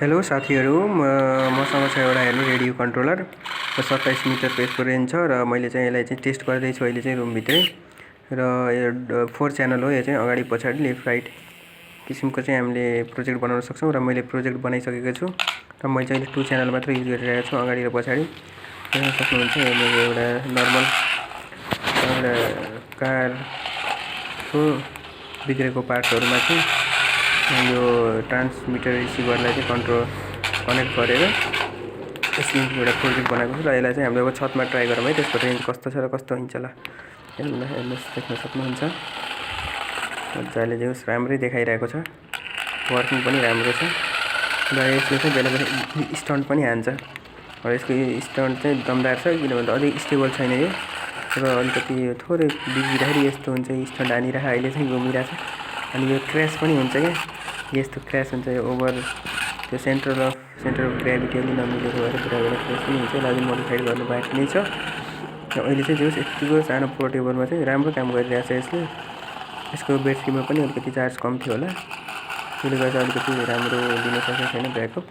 Hello साथीहरू, मसँग छ एउटा हेर्नु रेडियो कन्ट्रोलर र 27 मिटर पेजको रेन्ज छ र मैले चाहिँ यसलाई चाहिँ टेस्ट गर्दैछु अहिले चाहिँ रुमभित्रै। र यो 4 च्यानल हो। यो चाहिँ अगाडि पछाडि लेफ्ट राइट किसिमको चाहिँ हामीले प्रोजेक्ट बनाउन सक्छौँ र मैले प्रोजेक्ट बनाइसकेको छु र मैले चाहिँ अहिले 2 च्यानल मात्र युज गरिरहेको छु, अगाडि र पछाडि। देख्न सक्नुहुन्छ यो मैले एउटा नर्मल एउटा कारको बिग्रेको पार्ट्सहरूमा चाहिँ यो ट्रान्समिटर रिसिभरलाई चाहिँ कनेक्ट गरेर यसले एउटा प्रोजेक्ट बनाएको छु र यसलाई चाहिँ हामीले अब छतमा ट्राई गरौँ है, त्यसको रेन्ज कस्तो छ र कस्तो हुन्छ ल। हेर्नुहोस्, देख्न सक्नुहुन्छ मजाले जे होस् राम्रै देखाइरहेको छ, वर्किङ पनि राम्रो छ र यसले चाहिँ बेला बेला स्टन्ट पनि हान्छ र यसको स्टन्ट चाहिँ दमदार छ, किन भन्दा अलिक स्टेबल छैन यो र अलिकति थोरै बिग्रिँदाखेरि यस्तो हुन्छ, स्टन्ट हानिरहेको अहिले चाहिँ घुमिरहेछ। अनि यो क्र्यास पनि हुन्छ क्या, यस्तो क्र्यास हुन्छ यो ओभर त्यो सेन्टर अफ ग्राभिटी अलि नमिलेको भएर बेला क्र्यास पनि हुन्छ। यसलाई अझै मोडिफाइड गर्नु बाँकी नै छ र अहिले चाहिँ जस यतिको सानो पोर्टेबलमा चाहिँ राम्रो काम गरिरहेछ यसले। यसको ब्याट्रीमा पनि अलिकति चार्ज कम थियो होला, त्यसले गर्दा अलिकति राम्रो दिन सकेको छैन ब्याकअप।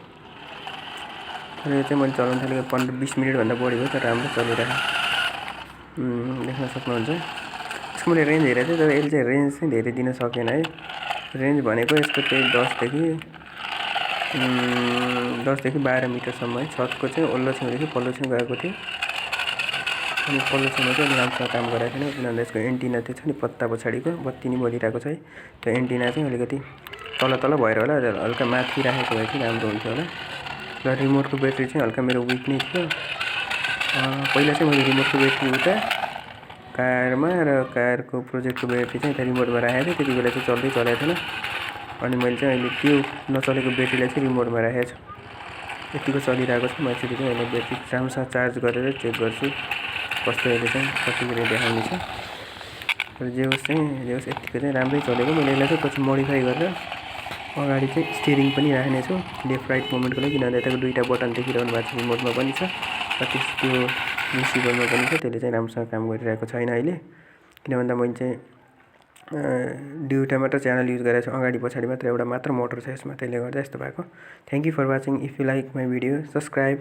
र यो चाहिँ मैले चलाउन थालेको 15-20 मिनटभन्दा बढी भयो तर राम्रो चलिरहेको देख्न सक्नुहुन्छ। यसको मैले रेन्ज हेरेको थिएँ तर यसले चाहिँ रेन्ज चाहिँ धेरै दिन सकेन है। रेन्ज भनेको यसको त्यही 10 देखि 12 मिटरसम्म है। छतको चाहिँ ओल्लो छेउदेखि पल्लो छेउ गएको थियो अनि पल्लो छेउमा चाहिँ राम्रोसँग काम गराएको थिएन, किनभने यसको एन्टिना त्यो छ नि पत्ता पछाडिको बत्ती नि बलिरहेको छ है, त्यो एन्टिना चाहिँ अलिकति तल भएर होला, हल्का माथि राखेको भए चाहिँ राम्रो हुन्थ्यो होला। र रिमोटको ब्याट्री चाहिँ हल्का मेरो विक नै थियो। पहिला चाहिँ मैले रिमोटको ब्याट्री उता कारमा र कारको प्रोजेक्टको ब्याट्री चाहिँ यता रिमोटमा राखेको थिएँ, त्यति बेला चाहिँ चलेको थिएन। अनि मैले चाहिँ अहिले त्यो नचलेको ब्याट्रीलाई चाहिँ रिमोटमा राखेको छु, यतिको चलिरहेको छ। मैले चाहिँ अहिले ब्याट्री राम्रोसँग चार्ज गरेर चेक गर्छु कस्तो अहिले चाहिँ कतिको देखाउने छ। र जे होस् यतिको चाहिँ राम्रै चलेको। मैले यसलाई चाहिँ पछि मोडिफाई गरेर अगाडि चाहिँ स्टियरिङ पनि राख्नेछु लेफ्ट राइट मुभमेन्टको लागि, किनभने यताको दुईवटा बटन देखिरहनु भएको छ, रिमोटमा पनि छ र त्यो रिसिभरमा पनि छ, त्यसले चाहिँ राम्रोसँग काम गरिरहेको छैन अहिले। किन भन्दा मैले चाहिँ दुईवटा मात्र च्यानल युज गरेको छु, अगाडि पछाडि मात्र एउटा मात्र मोटर छ यसमा, त्यसले गर्दा यस्तो भएको। Thank you for watching. If you like my video subscribe.